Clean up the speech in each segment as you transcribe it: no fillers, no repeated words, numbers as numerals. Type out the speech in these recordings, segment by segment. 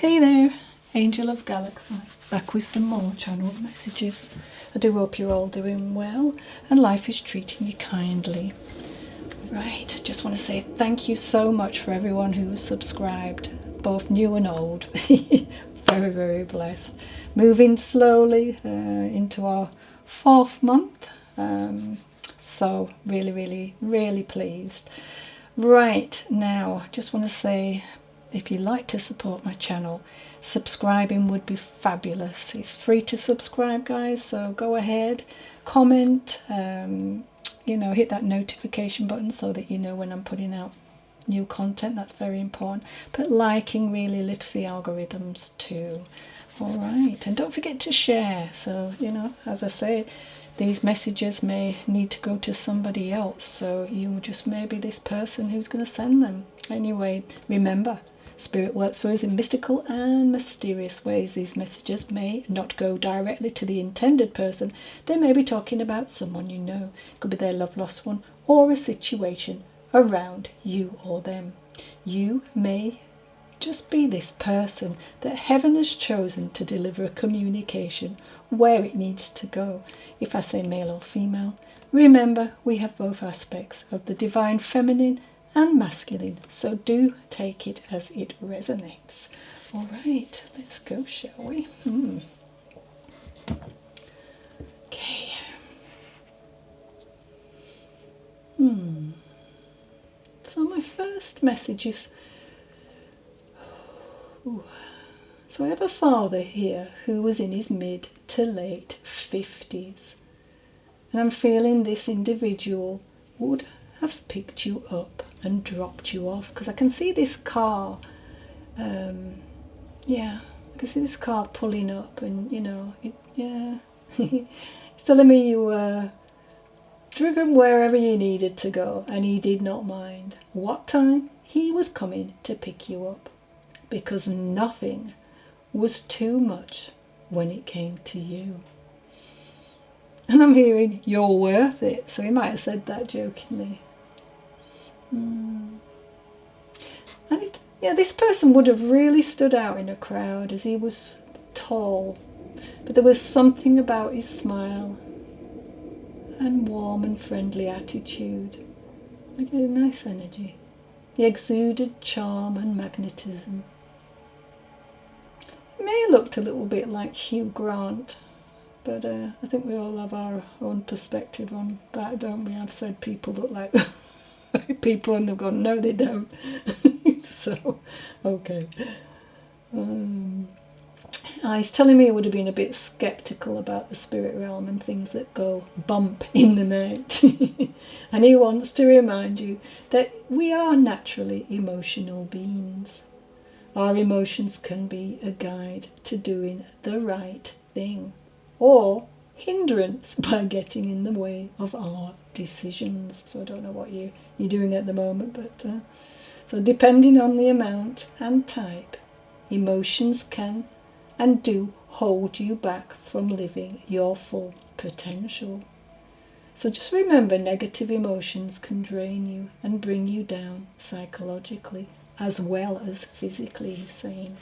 Hey there, Angel of Galaxy, back with some more channel messages. I do hope you're all doing well and life is treating you kindly. Right, I just want to say thank you so much for everyone who has subscribed, both new and old. Very, very blessed. Moving slowly into our 4th month. So really, really, really pleased. Right, now, just want to say, if you'd like to support my channel, subscribing would be fabulous. It's free to subscribe, guys, so go ahead, comment, hit that notification button so that you know when I'm putting out new content. That's very important. But liking really lifts the algorithms too. All right, and don't forget to share. So, as I say, these messages may need to go to somebody else, so you just may be this person who's going to send them. Anyway, remember, Spirit works for us in mystical and mysterious ways. These messages may not go directly to the intended person. They may be talking about someone you know. It could be their love lost one or a situation around you or them. You may just be this person that heaven has chosen to deliver a communication where it needs to go. If I say male or female, remember we have both aspects of the divine feminine and masculine, so do take it as it resonates. All right, let's go, shall we? Okay. So my first message is, so I have a father here who was in his mid to late 50s, and I'm feeling this individual would have picked you up and dropped you off, because I can see this car, I can see this car pulling up, and it's telling me you were driven wherever you needed to go, and he did not mind what time he was coming to pick you up, because nothing was too much when it came to you. And I'm hearing you're worth it, so he might have said that jokingly. And this person would have really stood out in a crowd, as he was tall, but there was something about his smile and warm and friendly attitude, like a nice energy. He exuded charm and magnetism. He may have looked a little bit like Hugh Grant, but I think we all have our own perspective on that, don't we? I've said people look like people, and they've gone, no, they don't. So, okay. He's telling me he would have been a bit sceptical about the spirit realm and things that go bump in the night. And he wants to remind you that we are naturally emotional beings. Our emotions can be a guide to doing the right thing, or hindrance by getting in the way of our decisions. So I don't know what you're doing at the moment, but so depending on the amount and type, emotions can and do hold you back from living your full potential. So just remember, negative emotions can drain you and bring you down psychologically as well as physically, he's saying.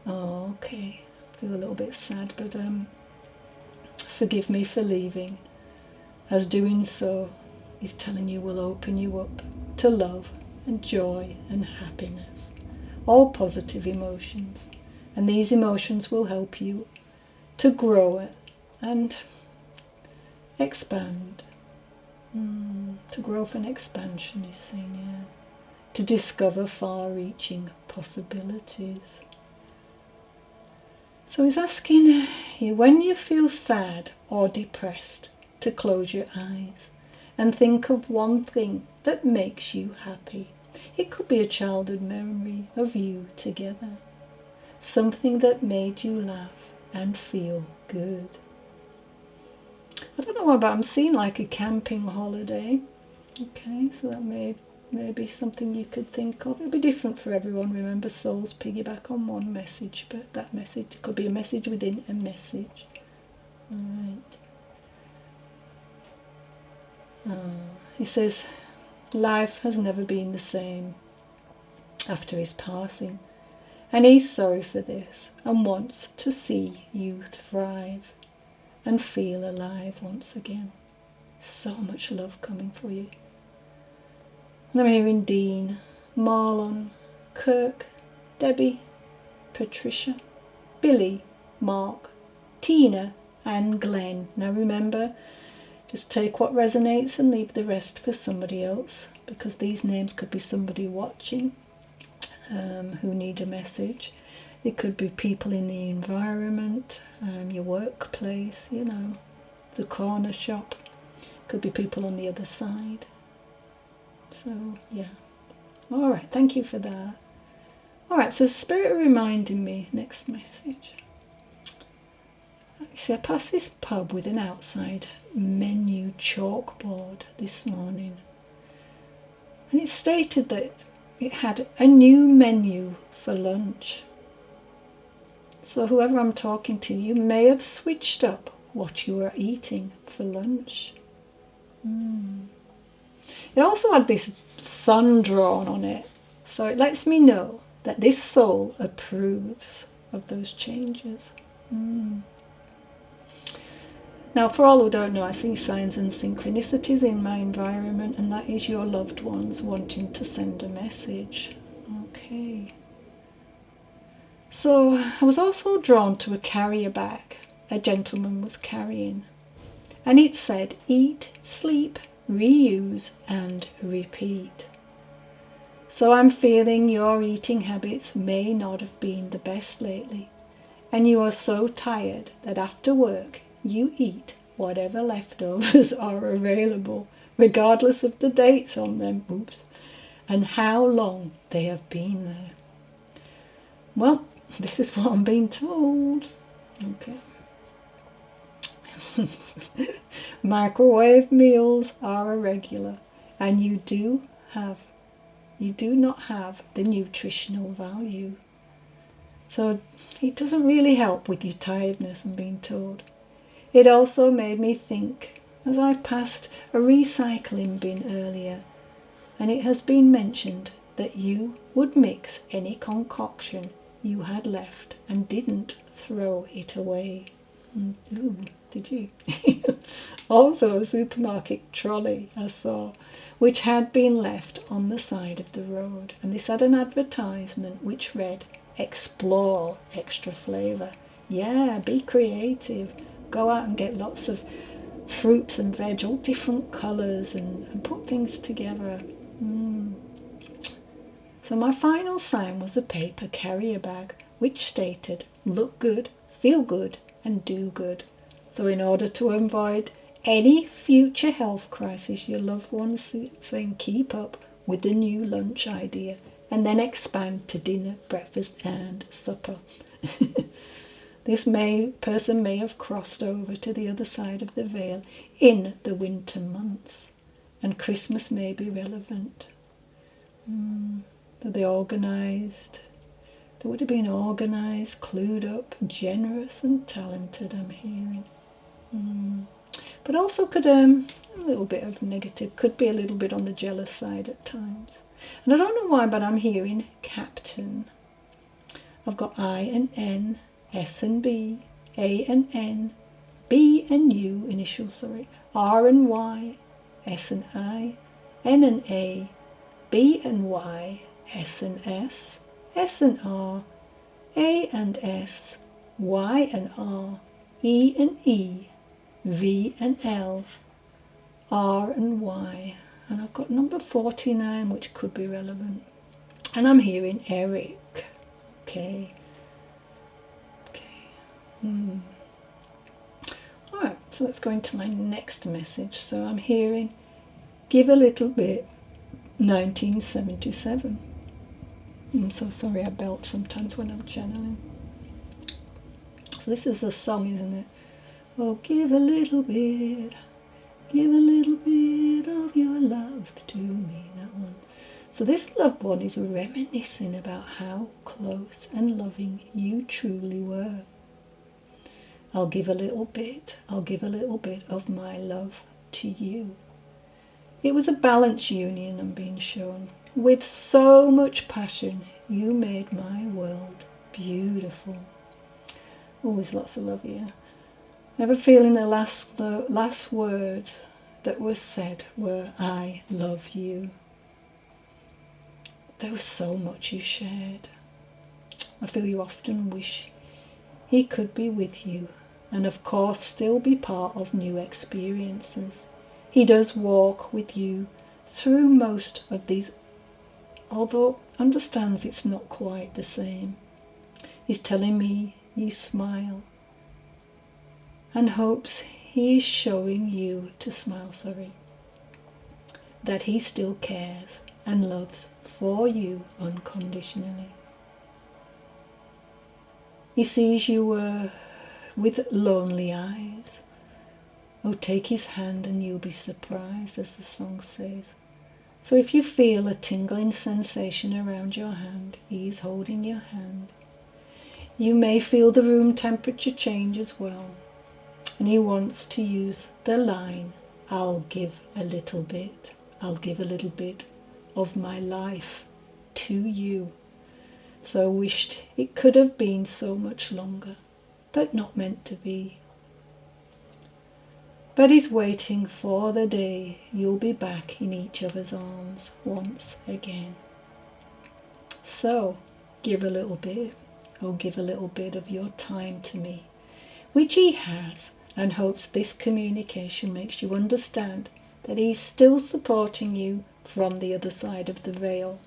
Oh, okay. I feel a little bit sad, but forgive me for leaving, as doing so is telling you will open you up to love and joy and happiness, all positive emotions, and these emotions will help you to grow and expand, to growth and expansion, he's saying, yeah, to discover far-reaching possibilities. So he's asking you, when you feel sad or depressed, to close your eyes and think of one thing that makes you happy. It could be a childhood memory of you together, something that made you laugh and feel good. I don't know what, but I'm seeing like a camping holiday. Okay, so that may be something you could think of. It'll be different for everyone. Remember, souls piggyback on one message, but that message could be a message within a message. All right. He says, life has never been the same after his passing, And he's sorry for this and wants to see you thrive and feel alive once again. So much love coming for you. And I'm hearing Dean, Marlon, Kirk, Debbie, Patricia, Billy, Mark, Tina and Glenn. Now remember, just take what resonates and leave the rest for somebody else, because these names could be somebody watching who need a message. It could be people in the environment, your workplace, you know, the corner shop. Could be people on the other side. So, yeah. All right, thank you for that. All right, so Spirit are reminding me, next message. You see, I passed this pub with an outside menu chalkboard this morning. And it stated that it had a new menu for lunch. So whoever I'm talking to, you may have switched up what you were eating for lunch. It also had this sun drawn on it, so it lets me know that this soul approves of those changes. Now, for all who don't know, I see signs and synchronicities in my environment, and that is your loved ones wanting to send a message. Okay. So I was also drawn to a carrier bag a gentleman was carrying, and it said, eat, sleep, reuse and repeat. So I'm feeling your eating habits may not have been the best lately, and you are so tired that after work you eat whatever leftovers are available, regardless of the dates on them, and how long they have been there. Well, this is what I'm being told. Okay. Microwave meals are irregular, and you do not have the nutritional value. So it doesn't really help with your tiredness, I'm being told. It also made me think, as I passed a recycling bin earlier, and it has been mentioned that you would mix any concoction you had left and didn't throw it away. Ooh, did you? Also a supermarket trolley I saw, which had been left on the side of the road, and this had an advertisement which read, explore extra flavour. Yeah, be creative. Go out and get lots of fruits and veg, all different colours, and put things together. So my final sign was a paper carrier bag, which stated, look good, feel good, and do good. So in order to avoid any future health crisis, your loved ones saying keep up with the new lunch idea, and then expand to dinner, breakfast, and supper. This person may have crossed over to the other side of the veil in the winter months, and Christmas may be relevant. They would have been organised, clued up, generous and talented, I'm hearing. But also could, a little bit of negative, could be a little bit on the jealous side at times. And I don't know why, but I'm hearing captain. I've got I and N, S and B, A and N, B and U, initials, R and Y, S and I, N and A, B and Y, S and S, S and R, A and S, Y and R, E and E, V and L, R and Y. And I've got number 49, which could be relevant. And I'm hearing Eric. Okay. Alright, so let's go into my next message. So I'm hearing, give a little bit, 1977. I'm so sorry I belt sometimes when I'm channeling. So this is a song, isn't it? Oh, give a little bit of your love to me, that one. So this loved one is reminiscing about how close and loving you truly were. I'll give a little bit of my love to you. It was a balanced union I'm being shown, with so much passion You made my world beautiful. Always lots of love here. I have a feeling the last words that were said were, I love you. There was so much you shared. I feel you often wish he could be with you, and of course still be part of new experiences. He does walk with you through most of these, although understands it's not quite the same. He's telling me you smile and hopes he's showing you to smile, that he still cares and loves for you unconditionally. He sees you with lonely eyes. Oh, take his hand and you'll be surprised, as the song says. So if you feel a tingling sensation around your hand, he's holding your hand. You may feel the room temperature change as well. And he wants to use the line, I'll give a little bit of my life to you. So wished it could have been so much longer, but not meant to be. But he's waiting for the day you'll be back in each other's arms once again. So give a little bit of your time to me, which he has, and hopes this communication makes you understand that he's still supporting you from the other side of the veil.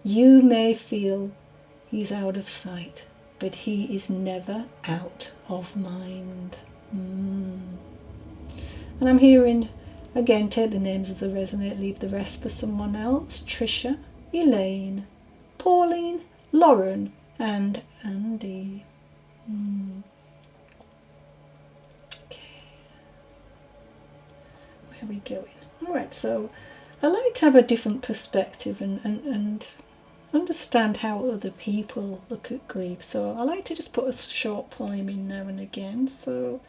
You may feel he's out of sight, but he is never out of mind. And I'm hearing, again, take the names as they resonate, leave the rest for someone else. Trisha, Elaine, Pauline, Lauren, and Andy. Where are we going? Alright, so I like to have a different perspective and understand how other people look at grief. So I like to just put a short poem in now and again. So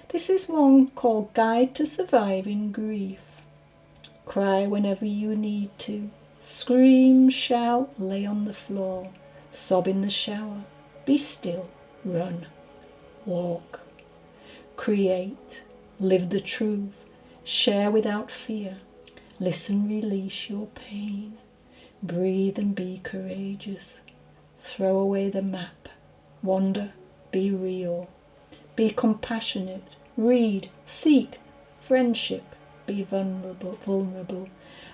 this is one called Guide to Surviving Grief. Cry whenever you need to. Scream, shout, lay on the floor. Sob in the shower. Be still. Run. Walk. Create. Live the truth. Share without fear. Listen, release your pain. Breathe and be courageous. Throw away the map. Wander. Be real. Be compassionate. Read. Seek. Friendship. Be vulnerable.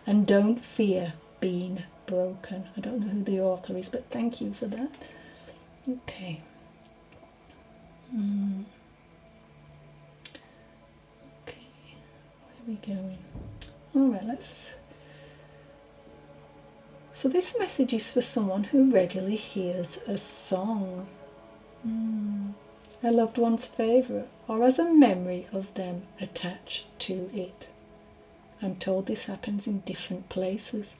And don't fear being broken. I don't know who the author is, but thank you for that. Okay. Okay. Where are we going? Alright, So this message is for someone who regularly hears a song. A loved one's favourite, or as a memory of them attached to it. I'm told this happens in different places.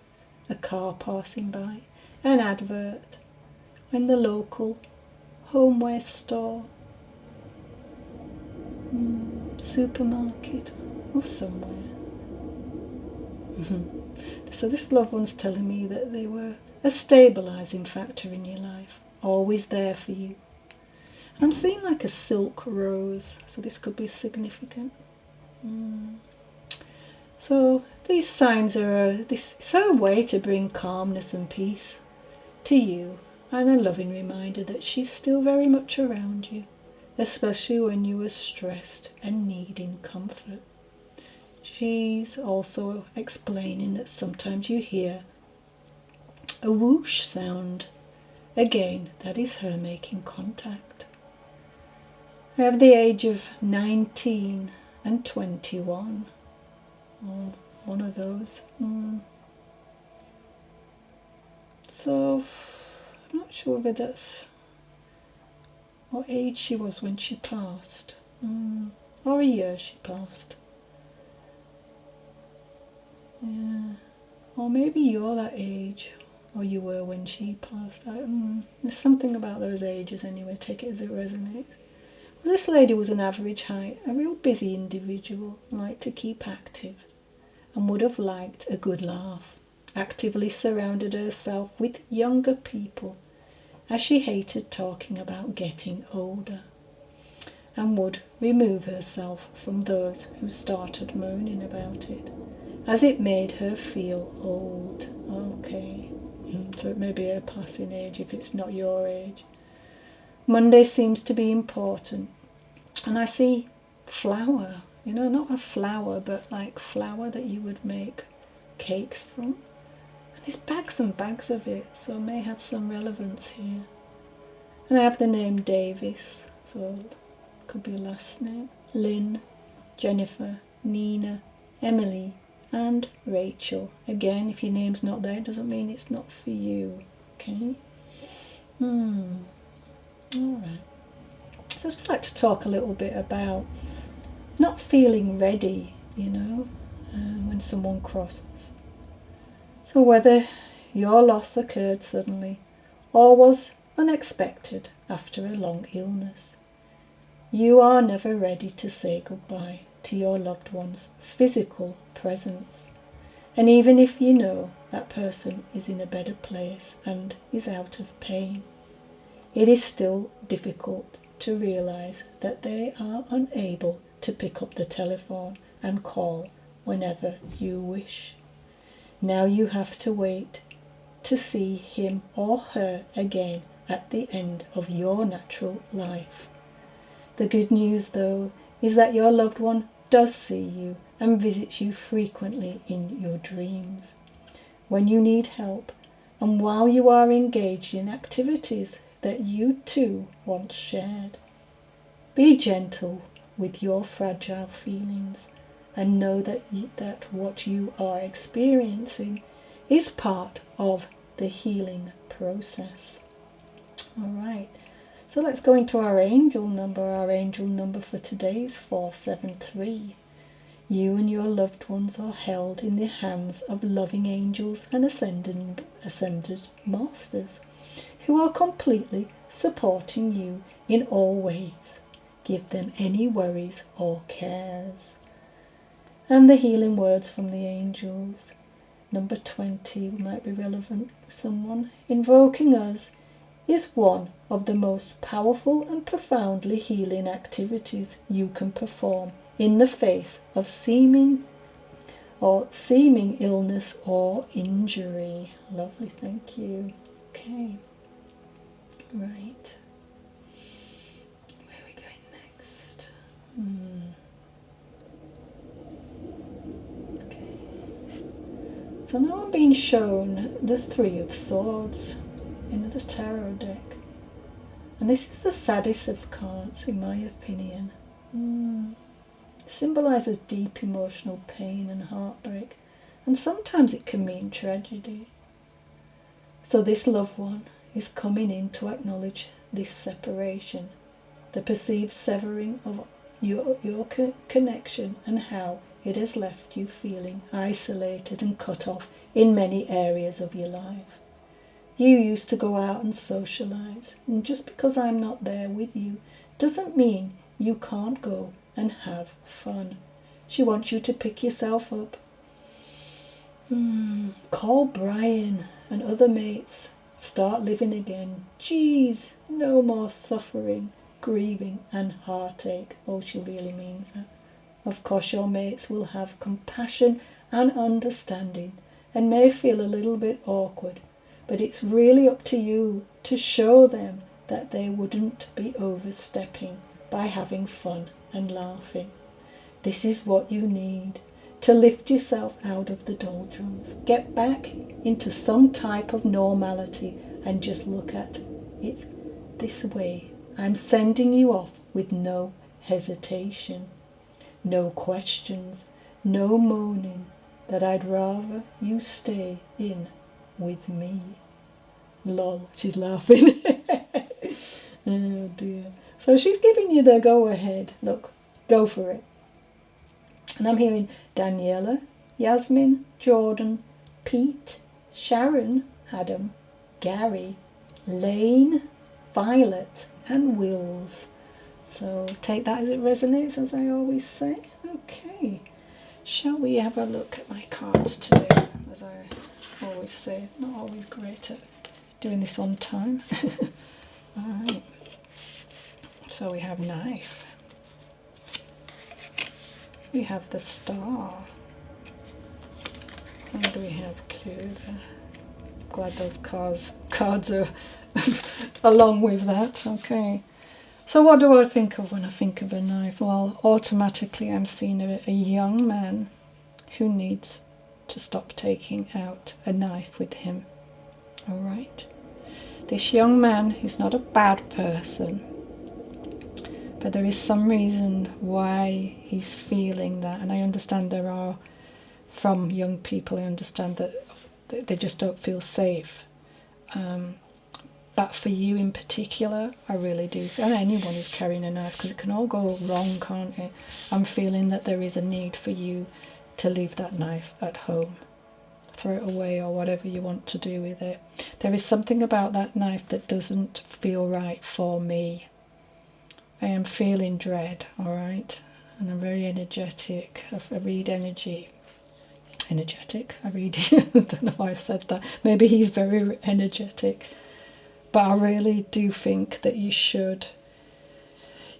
A car passing by, an advert, in the local homeware store, supermarket, or somewhere. So this loved one's telling me that they were a stabilising factor in your life, always there for you. And I'm seeing like a silk rose, so this could be significant. So these signs are a way to bring calmness and peace to you, and a loving reminder that she's still very much around you, especially when you are stressed and needing comfort. She's also explaining that sometimes you hear a whoosh sound. Again, that is her making contact. I have the age of 19 and 21. Oh, one of those. So, I'm not sure whether that's what age she was when she passed. Or a year she passed. Yeah. Or maybe you're that age, or you were when she passed. There's something about those ages anyway, take it as it resonates. Well, this lady was an average height, a real busy individual, liked to keep active, and would have liked a good laugh, actively surrounded herself with younger people, as she hated talking about getting older, and would remove herself from those who started moaning about it, as it made her feel old. Okay, so it may be a passing age if it's not your age. Monday seems to be important, and I see flour, you know, not a flower, but like flour that you would make cakes from. And there's bags and bags of it, so it may have some relevance here. And I have the name Davis, so it could be a last name. Lynn, Jennifer, Nina, Emily, and Rachel. Again, if your name's not there, it doesn't mean it's not for you. Okay? Alright. So I'd just like to talk a little bit about not feeling ready, you know, when someone crosses. So whether your loss occurred suddenly or was unexpected after a long illness, you are never ready to say goodbye to your loved one's physical presence. And even if you know that person is in a better place and is out of pain, it is still difficult to realize that they are unable to pick up the telephone and call whenever you wish. Now you have to wait to see him or her again at the end of your natural life. The good news, though, is that your loved one does see you and visits you frequently in your dreams when you need help, and while you are engaged in activities that you too once shared. Be gentle with your fragile feelings and know that what you are experiencing is part of the healing process. Alright, so let's go into our angel number. Our angel number for today is 473. You and your loved ones are held in the hands of loving angels and ascended masters who are completely supporting you in all ways. Give them any worries or cares. And the healing words from the angels. Number 20 might be relevant for someone. Invoking us is one of the most powerful and profoundly healing activities you can perform in the face of seeming illness or injury. Lovely, thank you. Okay. Right. Where are we going next? Okay. So now I'm being shown the Three of Swords in the tarot deck. And this is the saddest of cards, in my opinion. It symbolises deep emotional pain and heartbreak, and sometimes it can mean tragedy. So this loved one is coming in to acknowledge this separation, the perceived severing of your connection, and how it has left you feeling isolated and cut off in many areas of your life. You used to go out and socialise, and just because I'm not there with you doesn't mean you can't go and have fun. She wants you to pick yourself up. Call Brian and other mates. Start living again. Geez, no more suffering, grieving and heartache. Oh, she really means that. Of course your mates will have compassion and understanding and may feel a little bit awkward, but it's really up to you to show them that they wouldn't be overstepping by having fun and laughing. This is what you need to lift yourself out of the doldrums. Get back into some type of normality and just look at it this way. I'm sending you off with no hesitation, no questions, no moaning, that I'd rather you stay in with me. Lol, she's laughing. Oh dear. So she's giving you the go ahead. Look, go for it. And I'm hearing Daniela, Yasmin, Jordan, Pete, Sharon, Adam, Gary, Lane, Violet, and Wills. So take that as it resonates, as I always say. Okay. Shall we have a look at my cards today as I always say, not always great at doing this on time. Alright, so we have knife, we have the star, and we have clover. Glad those cards are along with that. Okay, so what do I think of when I think of a knife? Well, automatically I'm seeing a young man who needs to stop taking out a knife with him. Alright, this young man is not a bad person, but there is some reason why he's feeling that, and I understand there are, from young people, I understand that they just don't feel safe. But for you in particular, I really do. And anyone who's carrying a knife, because it can all go wrong, can't it? I'm feeling that there is a need for you to leave that knife at home. Throw it away or whatever you want to do with it. There is something about that knife that doesn't feel right for me. I am feeling dread, alright? And I'm very energetic. I read energy. Energetic? I don't know why I said that. Maybe he's very energetic. But I really do think that you should.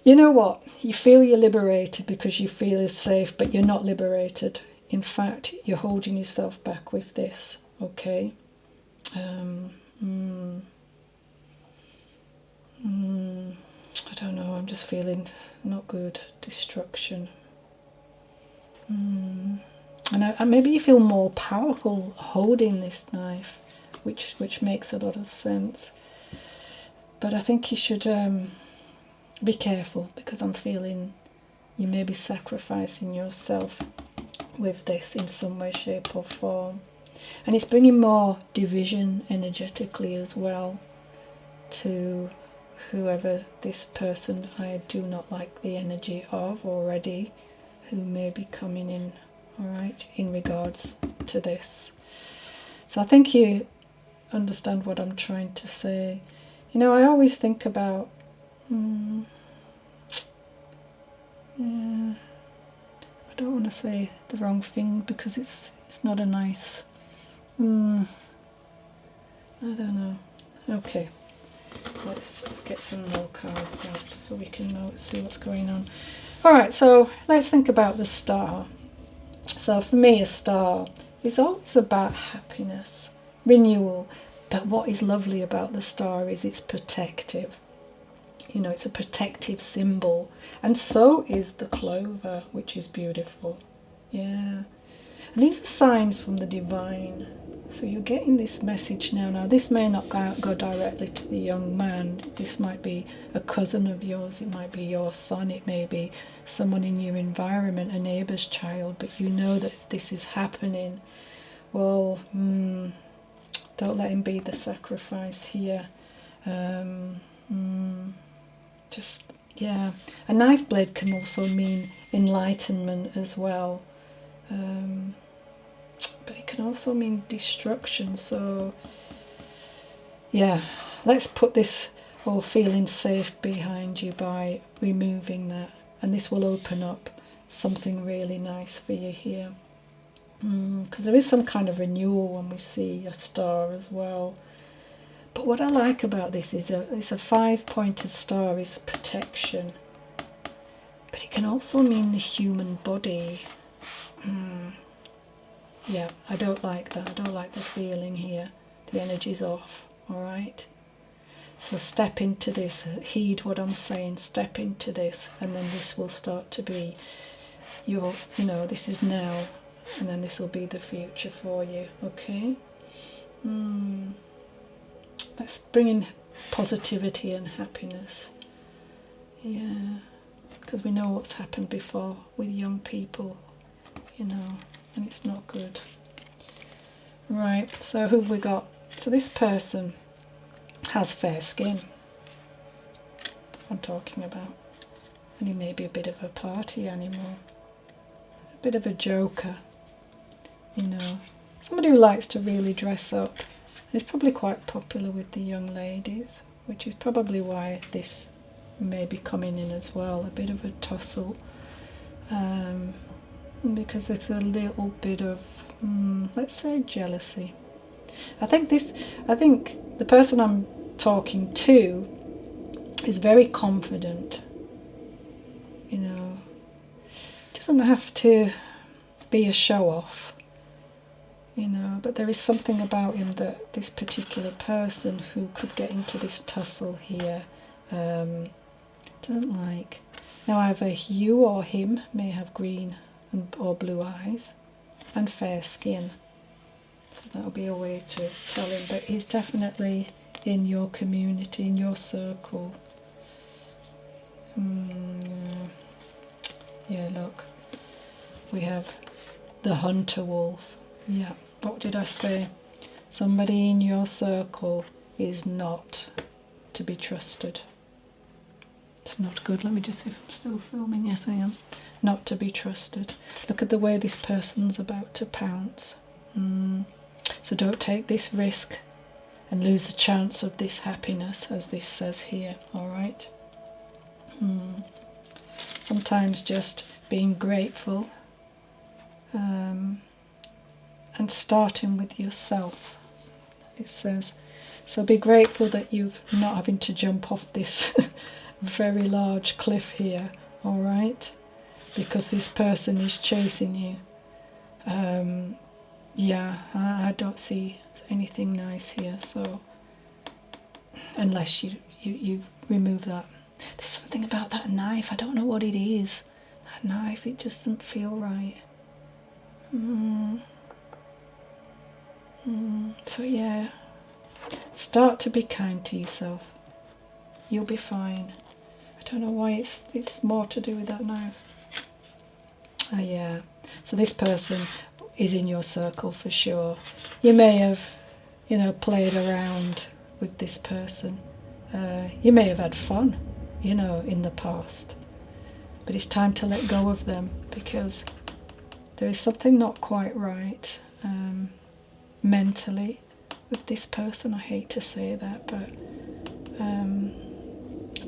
You know what? You feel you're liberated because you feel it's safe, but you're not liberated. In fact, you're holding yourself back with this, okay? I don't know, I'm just feeling not good. Destruction. And maybe you feel more powerful holding this knife, which makes a lot of sense. But I think you should be careful, because I'm feeling you may be sacrificing yourself with this in some way, shape or form. And it's bringing more division energetically as well to whoever this person I do not like the energy of already, who may be coming in, alright, in regards to this. So I think you understand what I'm trying to say. You know, I always think about I don't want to say the wrong thing because it's not a nice I don't know. Okay, let's get some more cards out so we can see what's going on. Alright, so let's think about the star. So for me, a star is always about happiness, renewal, but what is lovely about the star is it's protective. You know, it's a protective symbol, and so is the clover, which is beautiful. Yeah, and these are signs from the divine. So you're getting this message now. Now this may not go directly to the young man. This might be a cousin of yours, it might be your son, it may be someone in your environment, a neighbour's child, but you know that this is happening. Well, don't let him be the sacrifice here. Just, yeah. A knife blade can also mean enlightenment as well. But it can also mean destruction. So, yeah, let's put this whole feeling safe behind you by removing that. And this will open up something really nice for you here. Because there is some kind of renewal when we see a star as well. But what I like about this is it's a 5-pointed star, is protection. But it can also mean the human body. Yeah, I don't like that. I don't like the feeling here. The energy's off, alright? So step into this, heed what I'm saying, step into this, and then this will start to be your, you know, this is now, and then this will be the future for you, okay? Let's bring in positivity and happiness. Yeah, because we know what's happened before with young people, you know, and it's not good. Right, so who have we got? So this person has fair skin, I'm talking about, and he may be a bit of a party animal, a bit of a joker, you know, somebody who likes to really dress up. It's probably quite popular with the young ladies, which is probably why this may be coming in as well, a bit of a tussle, because there's a little bit of, let's say, jealousy. I think the person I'm talking to is very confident. You know, doesn't have to be a show-off. You know, but there is something about him that this particular person who could get into this tussle here doesn't like. Now either you or him may have green or blue eyes and fair skin. So that'll be a way to tell him, but he's definitely in your community, in your circle. Yeah, look, we have the hunter wolf. Yeah, what did I say? Somebody in your circle is not to be trusted. It's not good. Let me just see if I'm still filming. Yes, I am. Not to be trusted. Look at the way this person's about to pounce. So don't take this risk and lose the chance of this happiness, as this says here. All right. Sometimes just being grateful and starting with yourself. It says, so be grateful that you've not having to jump off this very large cliff here, all right, because this person is chasing you. Yeah, I don't see anything nice here, so unless you remove that. There's something about that knife, I don't know what it is. That knife, it just doesn't feel right. So yeah, start to be kind to yourself. You'll be fine. I don't know why it's more to do with that knife. Yeah. So this person is in your circle for sure. You may have, played around with this person. You may have had fun, in the past. But it's time to let go of them, because there is something not quite right mentally with this person. I hate to say that, but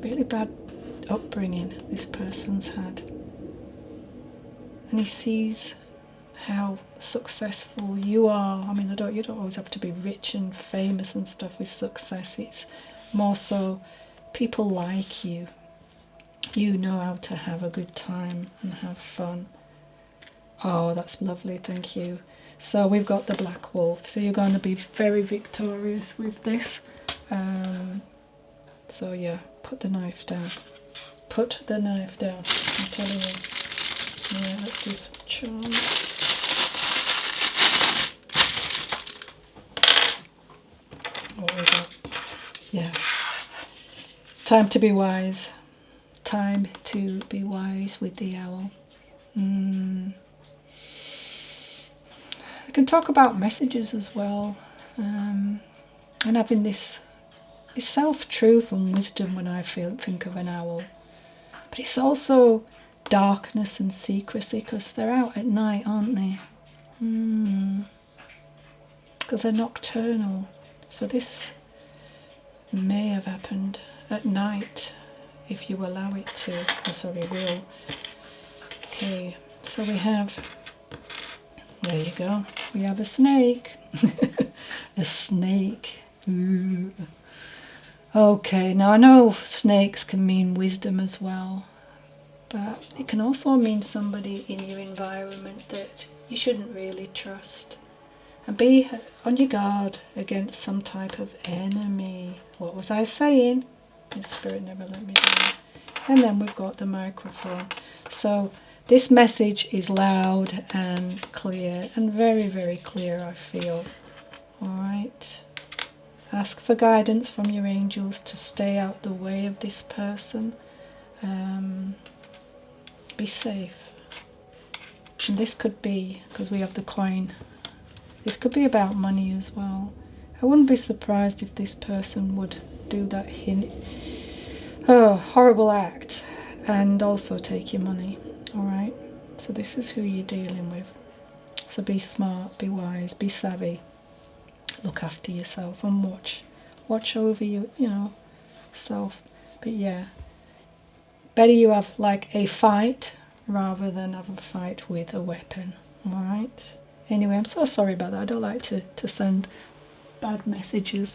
really bad upbringing this person's had. And he sees how successful you are. I mean, you don't always have to be rich and famous and stuff with success. It's more so people like you. You know how to have a good time and have fun. Oh, that's lovely, thank you. So we've got the black wolf. So you're going to be very victorious with this. So yeah, put the knife down. Put the knife down, I'm telling you. Yeah, let's do some charms. What we got? Yeah. Time to be wise. Time to be wise with the owl. We can talk about messages as well, and having this self-truth and wisdom when I think of an owl. But it's also darkness and secrecy, because they're out at night, aren't they? Because they're nocturnal. So this may have happened at night, if you allow it to. Oh, sorry, will. Okay, so we have, there you go, we have a snake. A snake. Ooh. Okay, now I know snakes can mean wisdom as well, but it can also mean somebody in your environment that you shouldn't really trust. And be on your guard against some type of enemy. What was I saying? The spirit never let me down. And then we've got the microphone. So this message is loud and clear, and very, very clear, I feel. Alright. Ask for guidance from your angels to stay out the way of this person. Be safe. And this could be, because we have the coin, this could be about money as well. I wouldn't be surprised if this person would do that horrible act and also take your money. Alright? So this is who you're dealing with. So be smart, be wise, be savvy. Look after yourself and watch over you, self. But yeah, better you have like a fight rather than have a fight with a weapon. Alright? Anyway, I'm so sorry about that. I don't like to send bad messages.